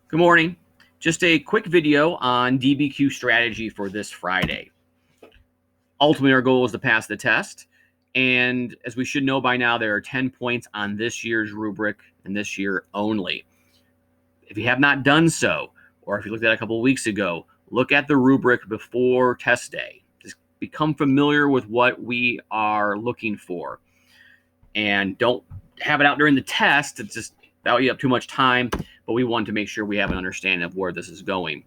Good morning. Just a quick video on DBQ strategy for this Friday. Ultimately, our goal is to pass the test. And as we should know by now, there are 10 points on this year's rubric and this year only. If you have not done so, or if you looked at it a couple of weeks ago, look at the rubric before test day. Just become familiar with what we are looking for. And don't have it out during the test. It's just value up too much time, but we want to make sure we have an understanding of where this is going.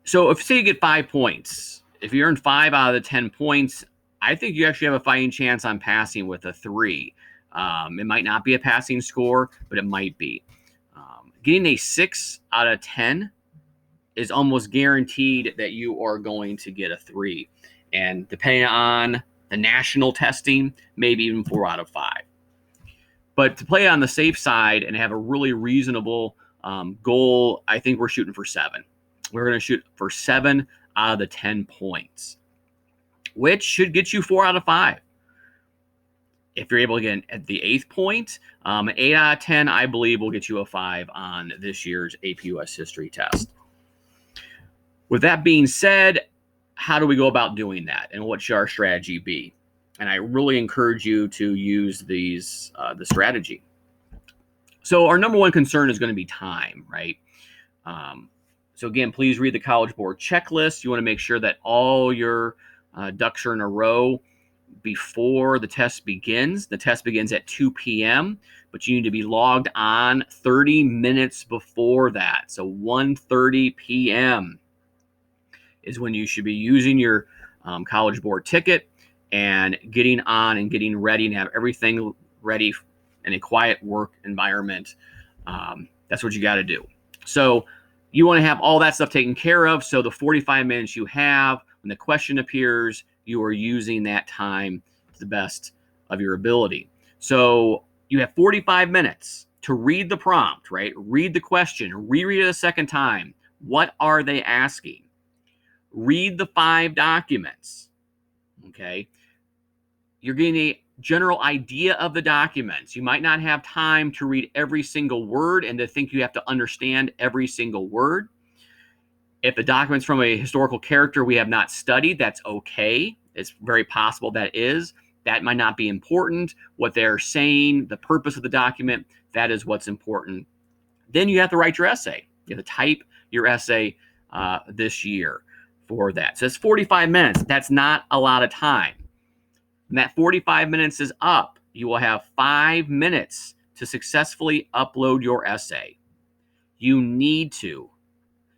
So if say you get 5 points, if you earn 5 out of the 10 points, I think you actually have a fighting chance on passing with a 3. It might not be a passing score, but it might be. Getting a 6 out of 10 is almost guaranteed that you are going to get a 3. And depending on the national testing, maybe even 4 out of 5. But to play on the safe side and have a really reasonable goal, I think we're shooting for 7. We're going to shoot for 7 out of the 10 points, which should get you 4 out of 5. If you're able to get at the 8th point, 8 out of 10, I believe, will get you a 5 on this year's AP US History test. With that being said, how do we go about doing that, and what should our strategy be? And I really encourage you to use the strategy. So our number one concern is going to be time, right? So again, please read the College Board checklist. You want to make sure that all your ducks are in a row before the test begins. The test begins at 2 p.m., but you need to be logged on 30 minutes before that. So 1:30 p.m. is when you should be using your College Board ticket and getting on and getting ready and have everything ready in a quiet work environment. That's what you got to do. So you want to have all that stuff taken care of. So the 45 minutes you have, when the question appears, you are using that time to the best of your ability. So you have 45 minutes to read the prompt, right? Read the question, reread it a second time. What are they asking? Read the 5 documents, okay? You're getting a general idea of the documents. You might not have time to read every single word and to think you have to understand every single word. If the document's from a historical character we have not studied, that's okay. It's very possible that is. That might not be important. What they're saying, the purpose of the document, that is what's important. Then you have to write your essay. You have to type your essay this year for that. So it's 45 minutes. That's not a lot of time. When that 45 minutes is up, you will have 5 minutes to successfully upload your essay. You need to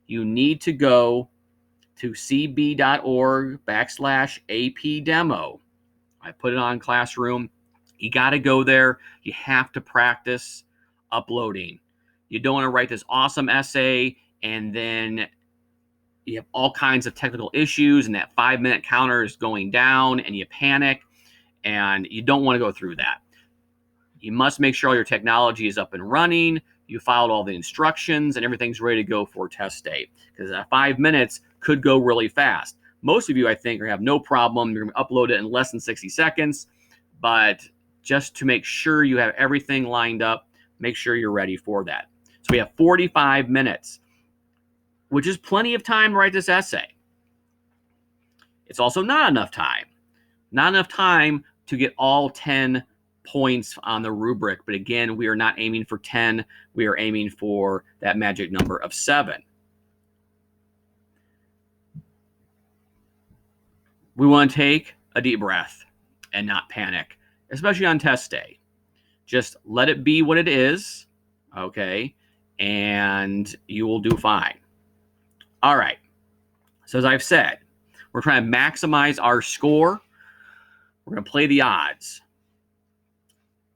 go to cb.org/AP demo. I put it on Classroom. You got to go there. You have to practice uploading. You don't want to write this awesome essay and then you have all kinds of technical issues and that 5-minute counter is going down and you panic, and you don't want to go through that. You must make sure all your technology is up and running. You followed all the instructions and everything's ready to go for test day, because that 5 minutes could go really fast. Most of you, I think, have no problem. You're going to upload it in less than 60 seconds. But just to make sure you have everything lined up, make sure you're ready for that. So we have 45 minutes, which is plenty of time to write this essay. It's also not enough time. Not enough time to get all 10 points on the rubric. But again, we are not aiming for 10. We are aiming for that magic number of 7. We want to take a deep breath and not panic, especially on test day. Just let it be what it is, okay? And you will do fine. All right. So as I've said, we're trying to maximize our score. We're going to play the odds.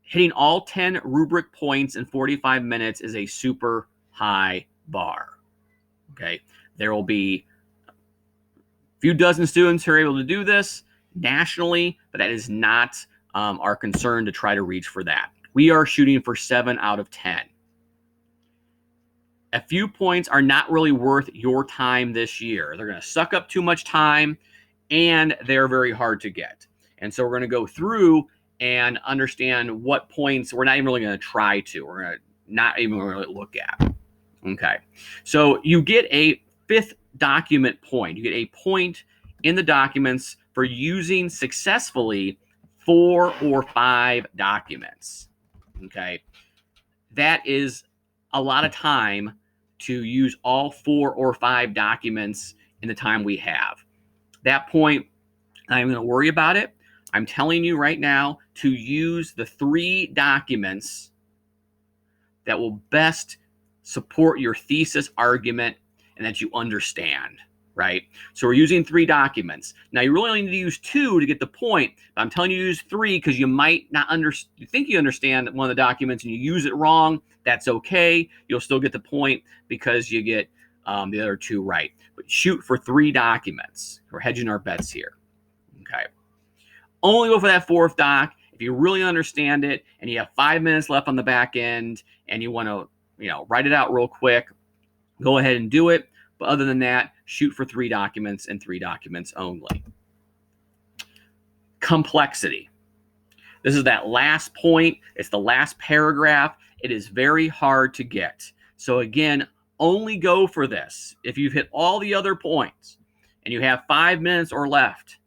Hitting all 10 rubric points in 45 minutes is a super high bar. Okay. There will be a few dozen students who are able to do this nationally, but that is not our concern to try to reach for that. We are shooting for 7 out of 10. A few points are not really worth your time this year. They're going to suck up too much time, and they're very hard to get. And so we're going to go through and understand what points we're not even really going to try to. We're going to not even really look at. Okay. So you get a fifth document point. You get a point in the documents for using successfully 4 or 5 documents. Okay. That is a lot of time to use all 4 or 5 documents in the time we have. That point, I'm going to worry about it. I'm telling you right now to use the 3 documents that will best support your thesis argument and that you understand, right? So we're using 3 documents. Now you really only need to use 2 to get the point, but I'm telling you to use 3 because you might not you think you understand one of the documents and you use it wrong. That's okay. You'll still get the point because you get the other 2 right. But shoot for 3 documents. We're hedging our bets here. Okay. Only go for that 4th doc if you really understand it and you have 5 minutes left on the back end and you want to, write it out real quick. Go ahead and do it. But other than that, shoot for 3 documents and 3 documents only. Complexity. This is that last point. It's the last paragraph. It is very hard to get. So again, only go for this if you've hit all the other points and you have 5 minutes or left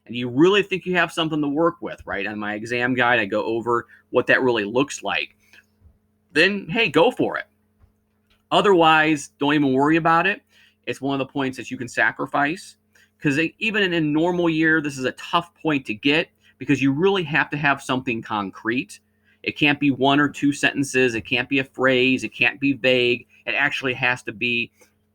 and you really think you have something to work with, right? On my exam guide, I go over what that really looks like. Then, hey, go for it. Otherwise, don't even worry about it. It's one of the points that you can sacrifice because even in a normal year, this is a tough point to get because you really have to have something concrete. It can't be 1 or 2 sentences. It can't be a phrase. It can't be vague. It actually has to be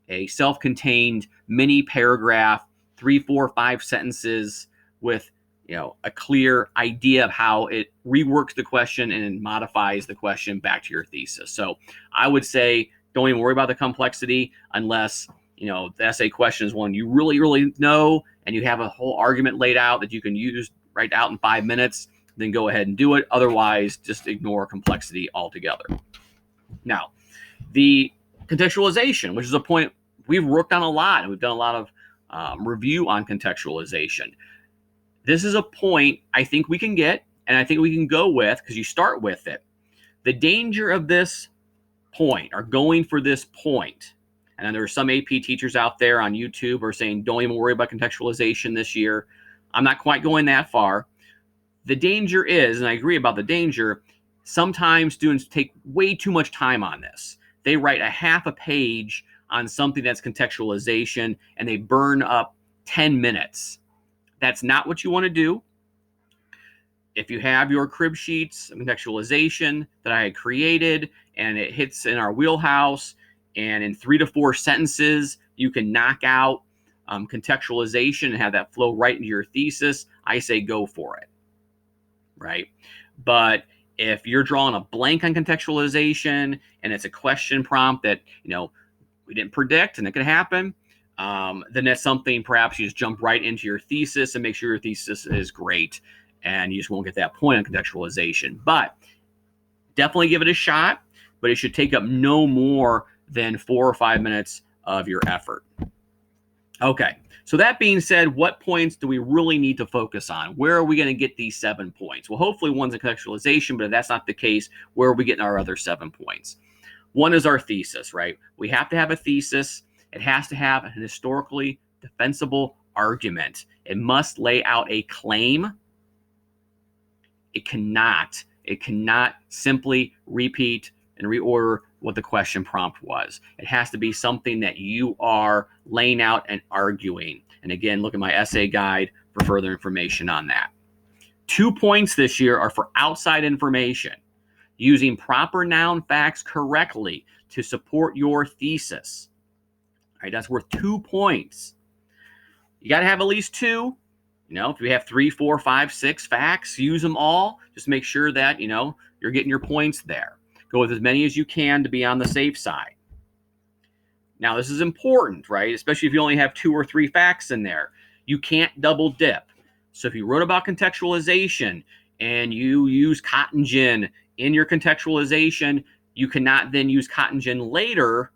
a self-contained mini paragraph, 3, 4, 5 sentences with a clear idea of how it reworks the question and modifies the question back to your thesis. So I would say don't even worry about the complexity unless the essay question is one you really, really know and you have a whole argument laid out that you can use right out in 5 minutes. Then go ahead and do it. Otherwise, just ignore complexity altogether. Now, the contextualization, which is a point we've worked on a lot, and we've done a lot of review on contextualization. This is a point I think we can get, and I think we can go with because you start with it. The danger of this point, or going for this point, and then there are some AP teachers out there on YouTube who are saying, don't even worry about contextualization this year. I'm not quite going that far. The danger is, and I agree about the danger, sometimes students take way too much time on this. They write a half a page on something that's contextualization, and they burn up 10 minutes. That's not what you want to do. If you have your crib sheets of contextualization that I had created and it hits in our wheelhouse, and in 3 to 4 sentences, you can knock out contextualization and have that flow right into your thesis, I say go for it, right? But if you're drawing a blank on contextualization and it's a question prompt that, we didn't predict and it could happen, then that's something perhaps you just jump right into your thesis and make sure your thesis is great and you just won't get that point on contextualization. But definitely give it a shot, but it should take up no more than 4 or 5 minutes of your effort. Okay, so that being said, what points do we really need to focus on? Where are we going to get these 7 points? Well, hopefully one's a contextualization, but if that's not the case, where are we getting our other 7 points? One is our thesis, right? We have to have a thesis. It has to have an historically defensible argument. It must lay out a claim. It cannot simply repeat and reorder what the question prompt was. It has to be something that you are laying out and arguing. And again, look at my essay guide for further information on that. 2 points this year are for outside information. Using proper noun facts correctly to support your thesis. All right, that's worth 2 points. You got to have at least 2. If you have 3, 4, 5, 6 facts, use them all. Just make sure that, you're getting your points there. Go with as many as you can to be on the safe side. Now, this is important, right? Especially if you only have 2 or 3 facts in there. You can't double dip. So if you wrote about contextualization and you use cotton gin in your contextualization, you cannot then use cotton gin later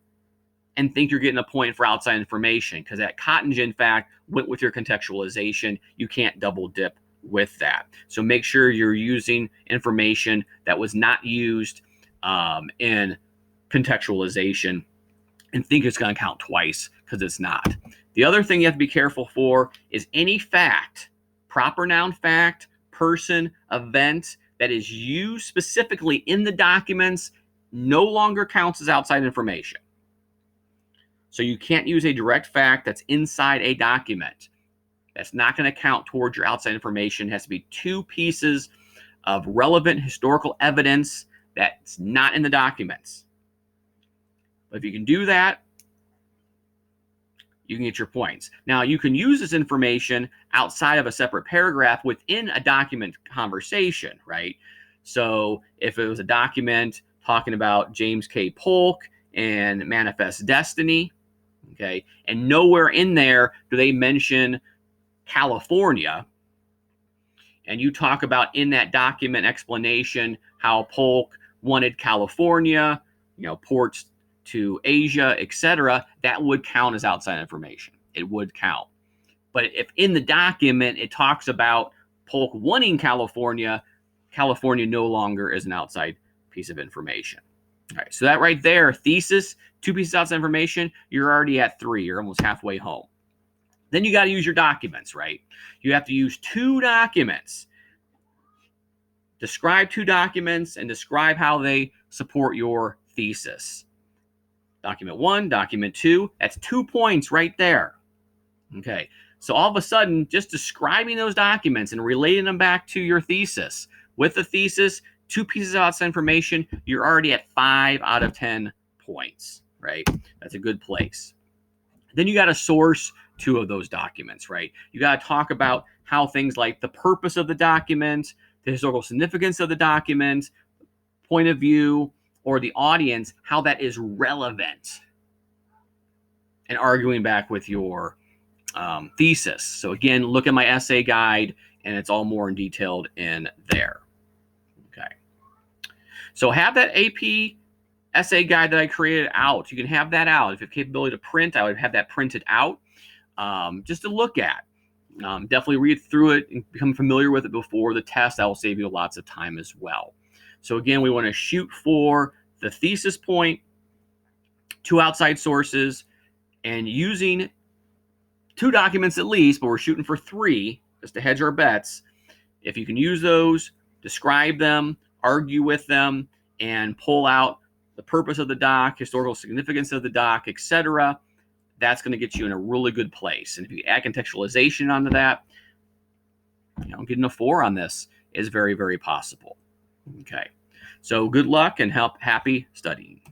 and think you're getting a point for outside information because that cotton gin fact went with your contextualization. You can't double dip with that. So make sure you're using information that was not used in contextualization and think it's going to count twice, because it's not. The other thing you have to be careful for is any fact, proper noun fact, person, event that is used specifically in the documents no longer counts as outside information. So you can't use a direct fact that's inside a document. That's not going to count towards your outside information. It has to be two pieces of relevant historical evidence that's not in the documents. But if you can do that, you can get your points. Now, you can use this information outside of a separate paragraph within a document conversation, right? So if it was a document talking about James K. Polk and Manifest Destiny, okay, and nowhere in there do they mention California, and you talk about in that document explanation how Polk wanted California, ports to Asia, etc., that would count as outside information. It would count. But if in the document it talks about Polk wanting California, California no longer is an outside piece of information. All right, so that right there, thesis, two pieces of outside information, you're already at 3. You're almost halfway home. Then you got to use your documents, right? You have to use 2 documents. Describe 2 documents and describe how they support your thesis. Document 1, document 2, that's 2 points right there. Okay, so all of a sudden, just describing those documents and relating them back to your thesis. With the thesis, 2 pieces of outside information, you're already at 5 out of 10 points, right? That's a good place. Then you got to source 2 of those documents, right? You got to talk about how things like the purpose of the document, the historical significance of the document, point of view, or the audience, how that is relevant, and arguing back with your thesis. So again, look at my essay guide, and it's all more in detailed in there. Okay. So have that AP essay guide that I created out. You can have that out. If you have capability to print, I would have that printed out just to look at. Definitely read through it and become familiar with it before the test. That will save you lots of time as well. So again, we want to shoot for the thesis point, 2 outside sources, and using 2 documents at least, but we're shooting for 3 just to hedge our bets. If you can use those, describe them, argue with them, and pull out the purpose of the doc, historical significance of the doc, etc., that's going to get you in a really good place. And if you add contextualization onto that, getting a 4 on this is very, very possible. Okay. So good luck and happy studying.